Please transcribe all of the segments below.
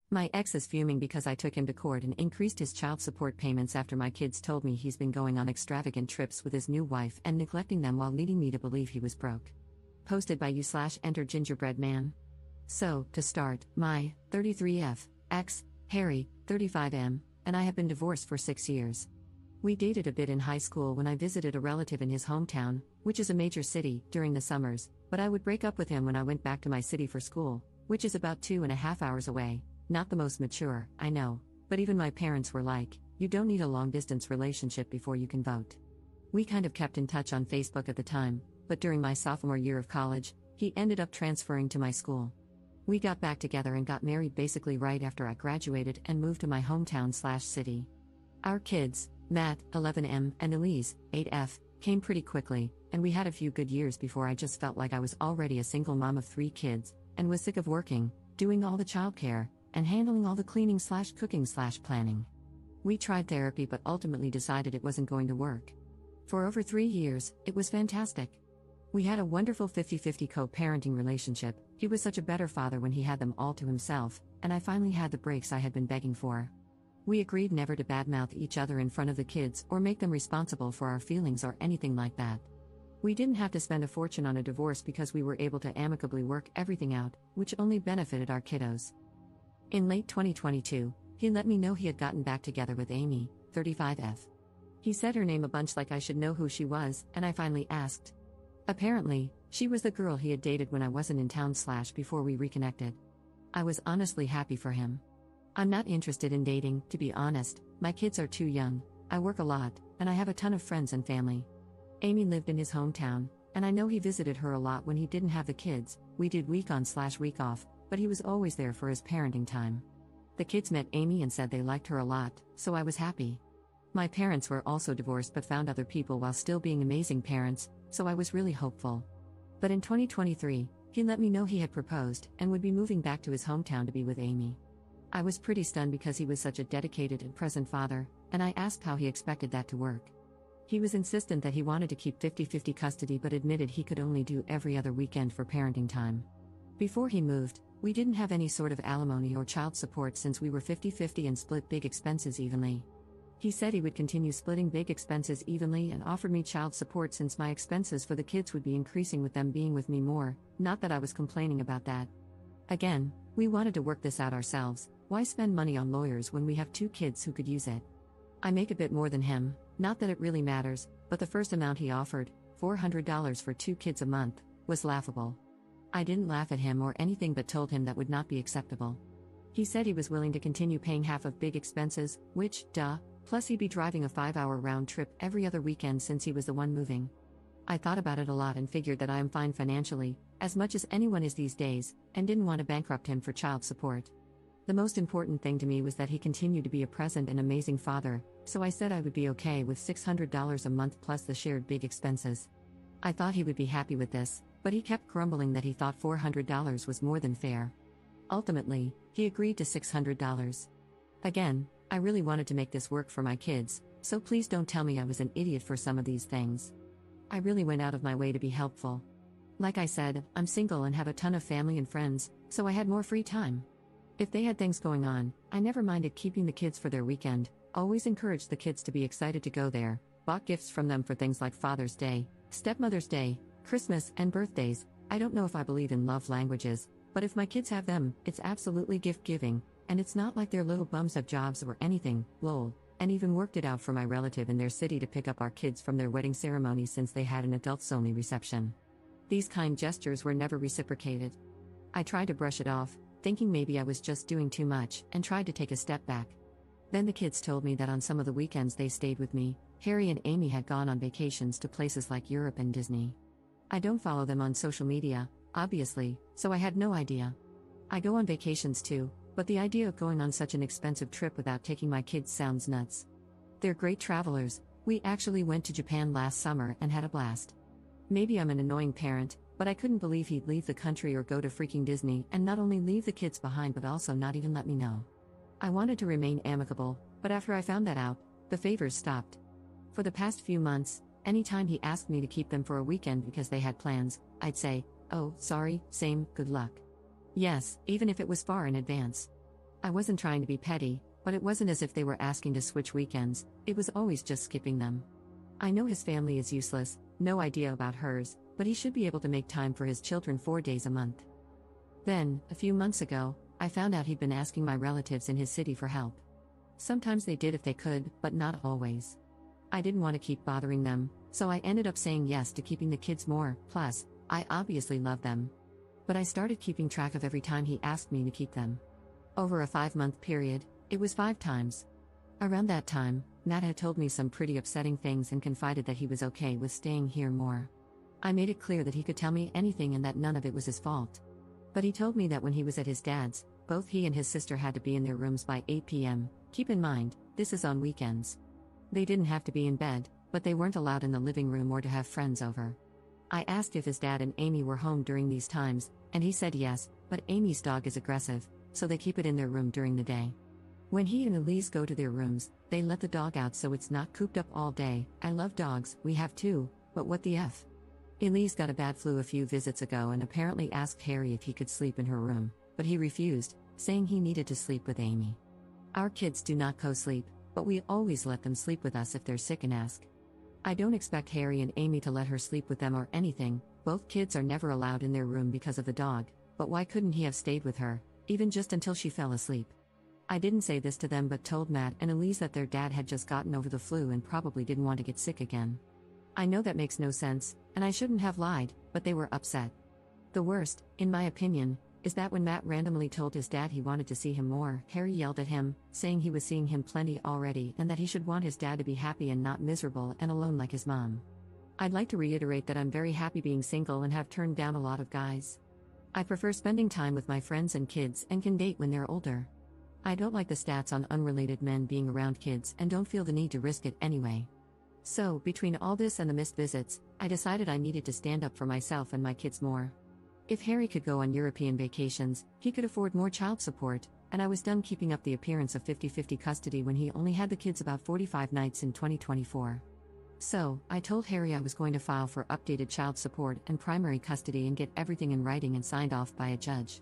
My ex is fuming because I took him to court and increased his child support payments after my kids told me he's been going on extravagant trips with his new wife and neglecting them while leading me to believe he was broke. Posted by you/enter gingerbread man. So, to start, my 33F ex, Harry, 35M, and I have been divorced for 6 years. We dated a bit in high school when I visited a relative in his hometown, which is a major city, during the summers, but I would break up with him when I went back to my city for school, which is about 2.5 hours away. Not the most mature, I know, but even my parents were like, you don't need a long-distance relationship before you can vote. We kind of kept in touch on Facebook at the time, but during my sophomore year of college, he ended up transferring to my school. We got back together and got married basically right after I graduated and moved to my hometown/city. Our kids, Matt, 11M, and Elise, 8F, came pretty quickly, and we had a few good years before I just felt like I was already a single mom of 3 kids, and was sick of working, doing all the childcare, and handling all the cleaning/cooking/planning. We tried therapy but ultimately decided it wasn't going to work. For over 3 years, it was fantastic. We had a wonderful 50-50 co-parenting relationship. He was such a better father when he had them all to himself, and I finally had the breaks I had been begging for. We agreed never to badmouth each other in front of the kids or make them responsible for our feelings or anything like that. We didn't have to spend a fortune on a divorce because we were able to amicably work everything out, which only benefited our kiddos. In late 2022, he let me know he had gotten back together with Amy, 35F. He said her name a bunch like I should know who she was, and I finally asked. Apparently, she was the girl he had dated when I wasn't in town/before we reconnected. I was honestly happy for him. I'm not interested in dating, to be honest, my kids are too young, I work a lot, and I have a ton of friends and family. Amy lived in his hometown, and I know he visited her a lot when he didn't have the kids. We did week on/week off, but he was always there for his parenting time. The kids met Amy and said they liked her a lot, so I was happy. My parents were also divorced but found other people while still being amazing parents, so I was really hopeful. But in 2023, he let me know he had proposed and would be moving back to his hometown to be with Amy. I was pretty stunned because he was such a dedicated and present father, and I asked how he expected that to work. He was insistent that he wanted to keep 50-50 custody but admitted he could only do every other weekend for parenting time. Before he moved, we didn't have any sort of alimony or child support since we were 50-50 and split big expenses evenly. He said he would continue splitting big expenses evenly and offered me child support since my expenses for the kids would be increasing with them being with me more, not that I was complaining about that. Again, we wanted to work this out ourselves, why spend money on lawyers when we have 2 kids who could use it? I make a bit more than him, not that it really matters, but the first amount he offered, $400 for 2 kids a month, was laughable. I didn't laugh at him or anything but told him that would not be acceptable. He said he was willing to continue paying half of big expenses, which, plus he'd be driving a 5-hour round trip every other weekend since he was the one moving. I thought about it a lot and figured that I am fine financially, as much as anyone is these days, and didn't want to bankrupt him for child support. The most important thing to me was that he continued to be a present and amazing father, so I said I would be okay with $600 a month plus the shared big expenses. I thought he would be happy with this, but he kept grumbling that he thought $400 was more than fair. Ultimately, he agreed to $600. Again, I really wanted to make this work for my kids, so please don't tell me I was an idiot for some of these things. I really went out of my way to be helpful. Like I said, I'm single and have a ton of family and friends, so I had more free time. If they had things going on, I never minded keeping the kids for their weekend, always encouraged the kids to be excited to go there, bought gifts from them for things like Father's Day, Stepmother's Day, Christmas, and birthdays. I don't know if I believe in love languages, but if my kids have them, it's absolutely gift-giving, and it's not like their little bums have jobs or anything, lol, and even worked it out for my relative in their city to pick up our kids from their wedding ceremony since they had an adults-only reception. These kind gestures were never reciprocated. I tried to brush it off, thinking maybe I was just doing too much, and tried to take a step back. Then the kids told me that on some of the weekends they stayed with me, Harry and Amy had gone on vacations to places like Europe and Disney. I don't follow them on social media, obviously, so I had no idea. I go on vacations too, but the idea of going on such an expensive trip without taking my kids sounds nuts. They're great travelers. We actually went to Japan last summer and had a blast. Maybe I'm an annoying parent, but I couldn't believe he'd leave the country or go to freaking Disney and not only leave the kids behind but also not even let me know. I wanted to remain amicable, but after I found that out, the favors stopped. For the past few months, anytime he asked me to keep them for a weekend because they had plans, I'd say, "Oh, sorry, same, good luck." Yes, even if it was far in advance. I wasn't trying to be petty, but it wasn't as if they were asking to switch weekends, it was always just skipping them. I know his family is useless, no idea about hers, but he should be able to make time for his children 4 days a month. Then, a few months ago, I found out he'd been asking my relatives in his city for help. Sometimes they did if they could, but not always. I didn't want to keep bothering them, so I ended up saying yes to keeping the kids more, plus, I obviously love them. But I started keeping track of every time he asked me to keep them. Over a 5-month period, it was 5 times. Around that time, Matt had told me some pretty upsetting things and confided that he was okay with staying here more. I made it clear that he could tell me anything and that none of it was his fault. But he told me that when he was at his dad's, both he and his sister had to be in their rooms by 8 p.m. Keep in mind, this is on weekends. They didn't have to be in bed, but they weren't allowed in the living room or to have friends over. I asked if his dad and Amy were home during these times, and he said yes, but Amy's dog is aggressive, so they keep it in their room during the day. When he and Elise go to their rooms, they let the dog out so it's not cooped up all day. I love dogs, we have 2, but what the F? Elise got a bad flu a few visits ago and apparently asked Harry if he could sleep in her room, but he refused, saying he needed to sleep with Amy. Our kids do not co-sleep, but we always let them sleep with us if they're sick and ask. I don't expect Harry and Amy to let her sleep with them or anything, both kids are never allowed in their room because of the dog, but why couldn't he have stayed with her, even just until she fell asleep? I didn't say this to them but told Matt and Elise that their dad had just gotten over the flu and probably didn't want to get sick again. I know that makes no sense, and I shouldn't have lied, but they were upset. The worst, in my opinion, is that when Matt randomly told his dad he wanted to see him more, Harry yelled at him, saying he was seeing him plenty already and that he should want his dad to be happy and not miserable and alone like his mom. I'd like to reiterate that I'm very happy being single and have turned down a lot of guys. I prefer spending time with my friends and kids and can date when they're older. I don't like the stats on unrelated men being around kids and don't feel the need to risk it anyway. So, between all this and the missed visits, I decided I needed to stand up for myself and my kids more. If Harry could go on European vacations, he could afford more child support, and I was done keeping up the appearance of 50-50 custody when he only had the kids about 45 nights in 2024. So, I told Harry I was going to file for updated child support and primary custody and get everything in writing and signed off by a judge.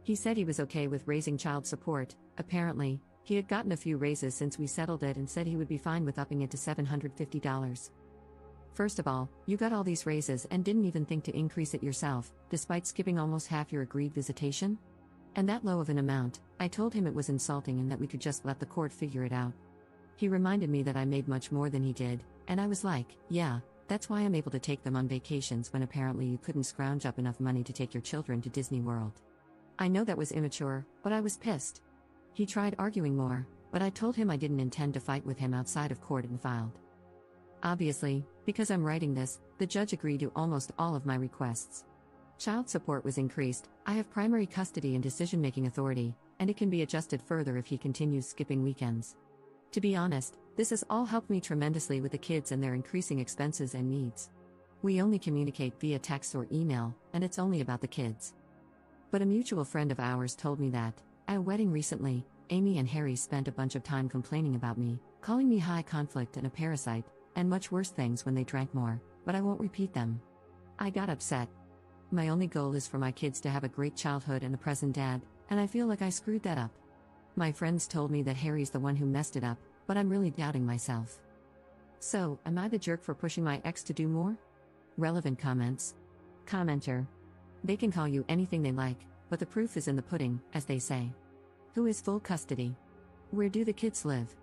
He said he was okay with raising child support. Apparently, he had gotten a few raises since we settled it and said he would be fine with upping it to $750. First of all, you got all these raises and didn't even think to increase it yourself, despite skipping almost half your agreed visitation? And that low of an amount, I told him it was insulting and that we could just let the court figure it out. He reminded me that I made much more than he did, and I was like, yeah, that's why I'm able to take them on vacations when apparently you couldn't scrounge up enough money to take your children to Disney World. I know that was immature, but I was pissed. He tried arguing more, but I told him I didn't intend to fight with him outside of court and filed. Obviously, because I'm writing this, the judge agreed to almost all of my requests. Child support was increased, I have primary custody and decision-making authority, and it can be adjusted further if he continues skipping weekends. To be honest, this has all helped me tremendously with the kids and their increasing expenses and needs. We only communicate via text or email, and it's only about the kids. But a mutual friend of ours told me that, at a wedding recently, Amy and Harry spent a bunch of time complaining about me, calling me high conflict and a parasite, and much worse things when they drank more, but I won't repeat them. I got upset. My only goal is for my kids to have a great childhood and a present dad, and I feel like I screwed that up. My friends told me that Harry's the one who messed it up, but I'm really doubting myself. So, am I the jerk for pushing my ex to do more? Relevant comments. Commenter. They can call you anything they like, but the proof is in the pudding, as they say. Who is full custody? Where do the kids live?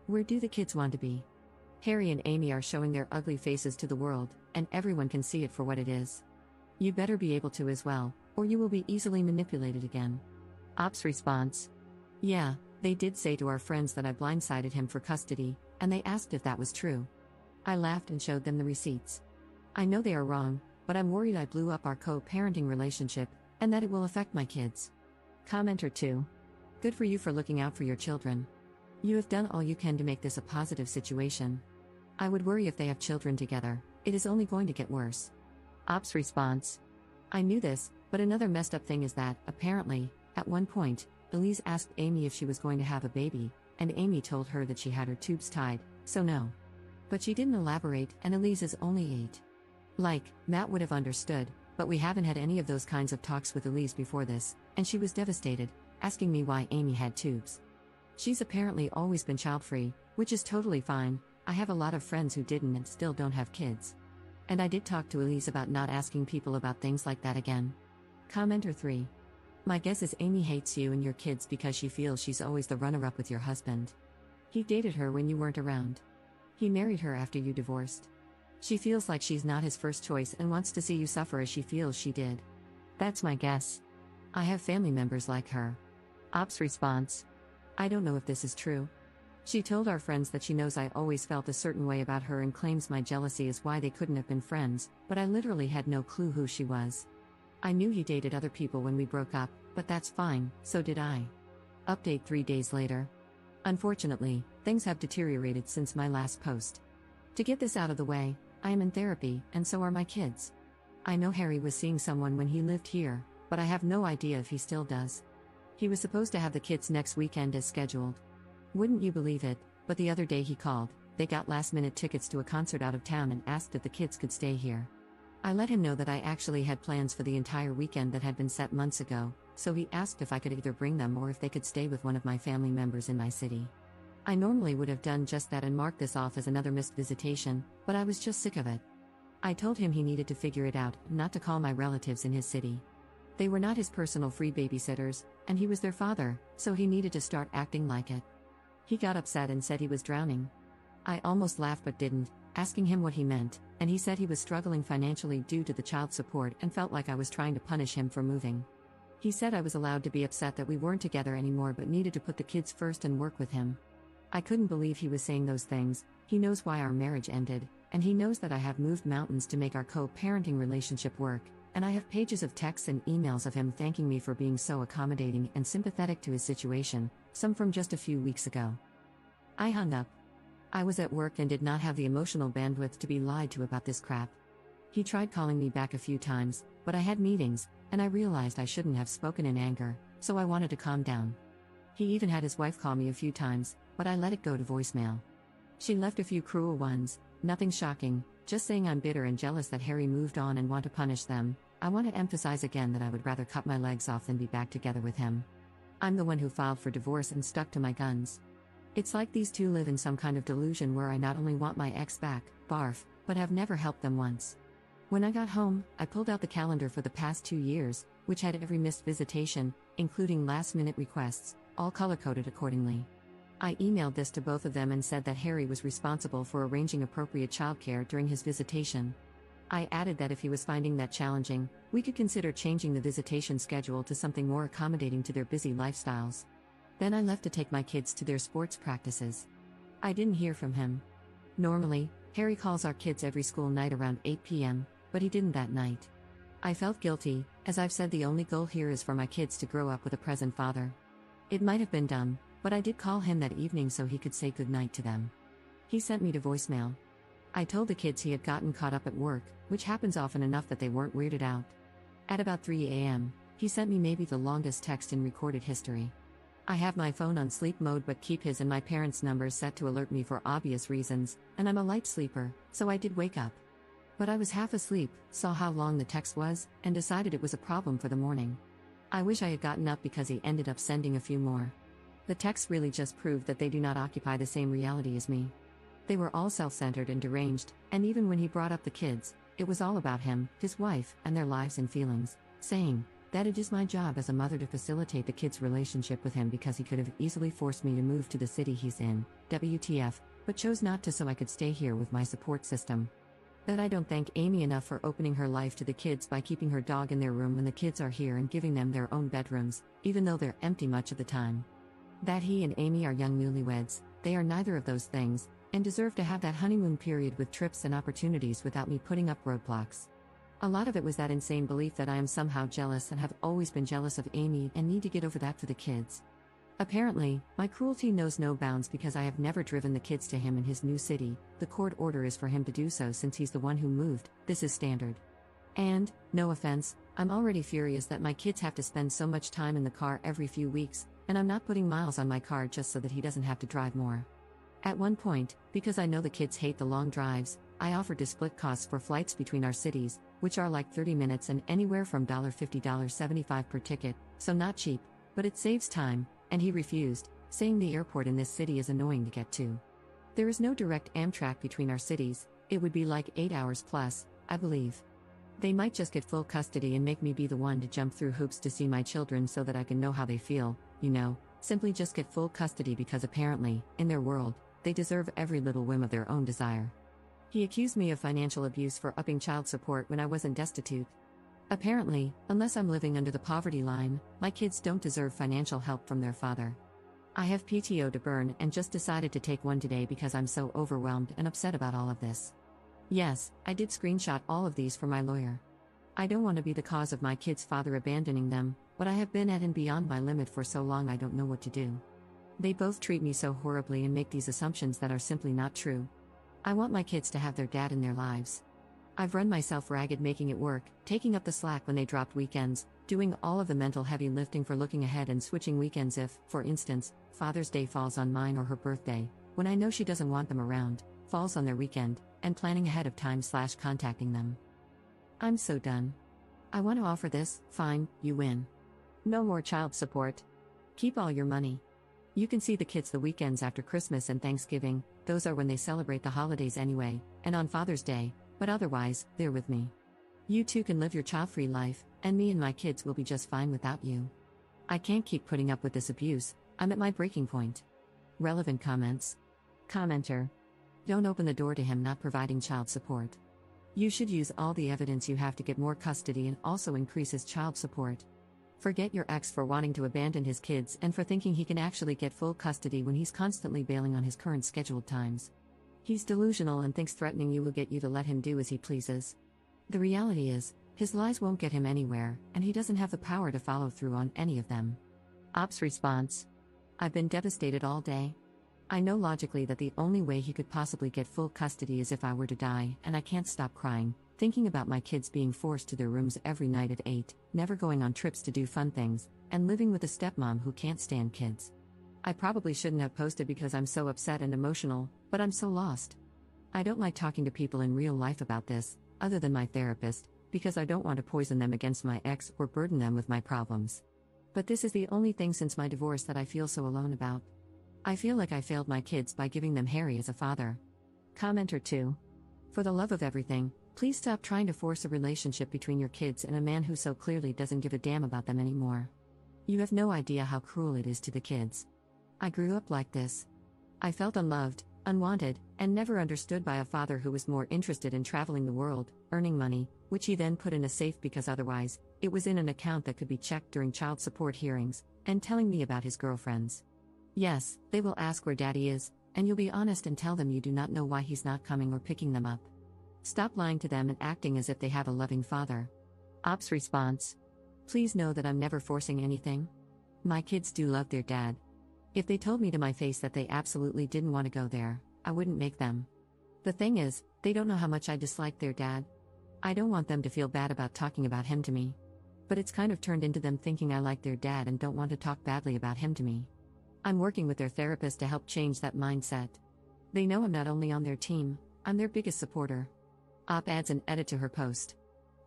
Where do the kids want to be? Harry and Amy are showing their ugly faces to the world, and everyone can see it for what it is. You better be able to as well, or you will be easily manipulated again. Ops response. Yeah, they did say to our friends that I blindsided him for custody, and they asked if that was true. I laughed and showed them the receipts. I know they are wrong, but I'm worried I blew up our co-parenting relationship, and that it will affect my kids. Commenter 2. Good for you for looking out for your children. You have done all you can to make this a positive situation. I would worry if they have children together, it is only going to get worse. Ops response. I knew this, but another messed up thing is that, apparently, at one point, Elise asked Amy if she was going to have a baby, and Amy told her that she had her tubes tied, so no. But she didn't elaborate, and Elise is only 8. Like, Matt would have understood, but we haven't had any of those kinds of talks with Elise before this, and she was devastated, asking me why Amy had tubes. She's apparently always been child-free, which is totally fine. I have a lot of friends who didn't and still don't have kids. And I did talk to Elise about not asking people about things like that again. Commenter 3. My guess is Amy hates you and your kids because she feels she's always the runner-up with your husband. He dated her when you weren't around. He married her after you divorced. She feels like she's not his first choice and wants to see you suffer as she feels she did. That's my guess. I have family members like her. Ops response. I don't know if this is true. She told our friends that she knows I always felt a certain way about her and claims my jealousy is why they couldn't have been friends, but I literally had no clue who she was. I knew he dated other people when we broke up, but that's fine, so did I. Update 3 days later. Unfortunately, things have deteriorated since my last post. To get this out of the way, I am in therapy, and so are my kids. I know Harry was seeing someone when he lived here, but I have no idea if he still does. He was supposed to have the kids next weekend as scheduled. Wouldn't you believe it, but the other day he called, they got last-minute tickets to a concert out of town and asked if the kids could stay here. I let him know that I actually had plans for the entire weekend that had been set months ago, so he asked if I could either bring them or if they could stay with one of my family members in my city. I normally would have done just that and marked this off as another missed visitation, but I was just sick of it. I told him he needed to figure it out, not to call my relatives in his city. They were not his personal free babysitters, and he was their father, so he needed to start acting like it. He got upset and said he was drowning. I almost laughed but didn't, asking him what he meant, and he said he was struggling financially due to the child support and felt like I was trying to punish him for moving. He said I was allowed to be upset that we weren't together anymore but needed to put the kids first and work with him. I couldn't believe he was saying those things. He knows why our marriage ended, and he knows that I have moved mountains to make our co-parenting relationship work, and I have pages of texts and emails of him thanking me for being so accommodating and sympathetic to his situation, some from just a few weeks ago. I hung up. I was at work and did not have the emotional bandwidth to be lied to about this crap. He tried calling me back a few times, but I had meetings, and I realized I shouldn't have spoken in anger, so I wanted to calm down. He even had his wife call me a few times, but I let it go to voicemail. She left a few cruel ones, nothing shocking, just saying I'm bitter and jealous that Harry moved on and want to punish them. I want to emphasize again that I would rather cut my legs off than be back together with him. I'm the one who filed for divorce and stuck to my guns. It's like these two live in some kind of delusion where I not only want my ex back, barf, but have never helped them once. When I got home, I pulled out the calendar for the past 2 years, which had every missed visitation, including last-minute requests, all color-coded accordingly. I emailed this to both of them and said that Harry was responsible for arranging appropriate childcare during his visitation. I added that if he was finding that challenging, we could consider changing the visitation schedule to something more accommodating to their busy lifestyles. Then I left to take my kids to their sports practices. I didn't hear from him. Normally, Harry calls our kids every school night around 8 p.m., but he didn't that night. I felt guilty, as I've said the only goal here is for my kids to grow up with a present father. It might have been dumb, but I did call him that evening so he could say goodnight to them. He sent me to voicemail. I told the kids he had gotten caught up at work, which happens often enough that they weren't weirded out. At about 3 a.m., he sent me maybe the longest text in recorded history. I have my phone on sleep mode but keep his and my parents' numbers set to alert me for obvious reasons, and I'm a light sleeper, so I did wake up. But I was half asleep, saw how long the text was, and decided it was a problem for the morning. I wish I had gotten up because he ended up sending a few more. The texts really just proved that they do not occupy the same reality as me. They were all self-centered and deranged, and even when he brought up the kids, it was all about him, his wife, and their lives and feelings, saying that it is my job as a mother to facilitate the kids' relationship with him because he could have easily forced me to move to the city he's in, WTF, but chose not to so I could stay here with my support system. That I don't thank Amy enough for opening her life to the kids by keeping her dog in their room when the kids are here and giving them their own bedrooms, even though they're empty much of the time. That he and Amy are young newlyweds, they are neither of those things, and deserve to have that honeymoon period with trips and opportunities without me putting up roadblocks. A lot of it was that insane belief that I am somehow jealous and have always been jealous of Amy and need to get over that for the kids. Apparently, my cruelty knows no bounds because I have never driven the kids to him in his new city. The court order is for him to do so since he's the one who moved. This is standard. And, no offense, I'm already furious that my kids have to spend so much time in the car every few weeks, and I'm not putting miles on my car just so that he doesn't have to drive more. At one point, because I know the kids hate the long drives, I offered to split costs for flights between our cities, which are like 30 minutes and anywhere from $50 to $75 per ticket, so not cheap, But it saves time, and he refused, saying the airport in this city is annoying to get to. There is no direct Amtrak between our cities, it would be like 8 hours plus, I believe. They might just get full custody and make me be the one to jump through hoops to see my children so that I can know how they feel, simply just get full custody because apparently, in their world, they deserve every little whim of their own desire. He accused me of financial abuse for upping child support when I wasn't destitute. Apparently, unless I'm living under the poverty line, my kids don't deserve financial help from their father. I have PTO to burn and just decided to take one today because I'm so overwhelmed and upset about all of this. Yes, I did screenshot all of these for my lawyer. I don't want to be the cause of my kids' father abandoning them, but I have been at and beyond my limit for so long I don't know what to do. They both treat me so horribly and make these assumptions that are simply not true. I want my kids to have their dad in their lives. I've run myself ragged making it work, taking up the slack when they dropped weekends, doing all of the mental heavy lifting for looking ahead and switching weekends if, for instance, Father's Day falls on mine or her birthday, when I know she doesn't want them around, falls on their weekend, and planning ahead of time / contacting them. I'm so done. I want to offer this, fine, you win. No more child support. Keep all your money. You can see the kids the weekends after Christmas and Thanksgiving, those are when they celebrate the holidays anyway, and on Father's Day, but otherwise, they're with me. You too can live your child-free life, and me and my kids will be just fine without you. I can't keep putting up with this abuse, I'm at my breaking point. Relevant comments. Commenter. Don't open the door to him not providing child support. You should use all the evidence you have to get more custody and also increase his child support. Forget your ex for wanting to abandon his kids and for thinking he can actually get full custody when he's constantly bailing on his current scheduled times. He's delusional and thinks threatening you will get you to let him do as he pleases. The reality is, his lies won't get him anywhere, and he doesn't have the power to follow through on any of them. Ops response. I've been devastated all day. I know logically that the only way he could possibly get full custody is if I were to die, and I can't stop crying, thinking about my kids being forced to their rooms every night at 8, never going on trips to do fun things, and living with a stepmom who can't stand kids. I probably shouldn't have posted because I'm so upset and emotional, but I'm so lost. I don't like talking to people in real life about this, other than my therapist, because I don't want to poison them against my ex or burden them with my problems. But this is the only thing since my divorce that I feel so alone about. I feel like I failed my kids by giving them Harry as a father. Commenter 2. For the love of everything, please stop trying to force a relationship between your kids and a man who so clearly doesn't give a damn about them anymore. You have no idea how cruel it is to the kids. I grew up like this. I felt unloved, unwanted, and never understood by a father who was more interested in traveling the world, earning money, which he then put in a safe because otherwise, it was in an account that could be checked during child support hearings, and telling me about his girlfriends. Yes, they will ask where daddy is, and you'll be honest and tell them you do not know why he's not coming or picking them up. Stop lying to them and acting as if they have a loving father. Ops response. Please know that I'm never forcing anything. My kids do love their dad. If they told me to my face that they absolutely didn't want to go there, I wouldn't make them. The thing is, they don't know how much I dislike their dad. I don't want them to feel bad about talking about him to me. But it's kind of turned into them thinking I like their dad and don't want to talk badly about him to me. I'm working with their therapist to help change that mindset. They know I'm not only on their team, I'm their biggest supporter. Op adds an edit to her post.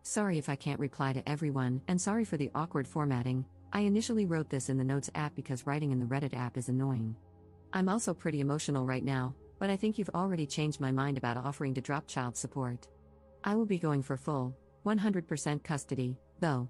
Sorry if I can't reply to everyone, and sorry for the awkward formatting. I initially wrote this in the Notes app because writing in the Reddit app is annoying. I'm also pretty emotional right now, but I think you've already changed my mind about offering to drop child support. I will be going for full, 100% custody, though.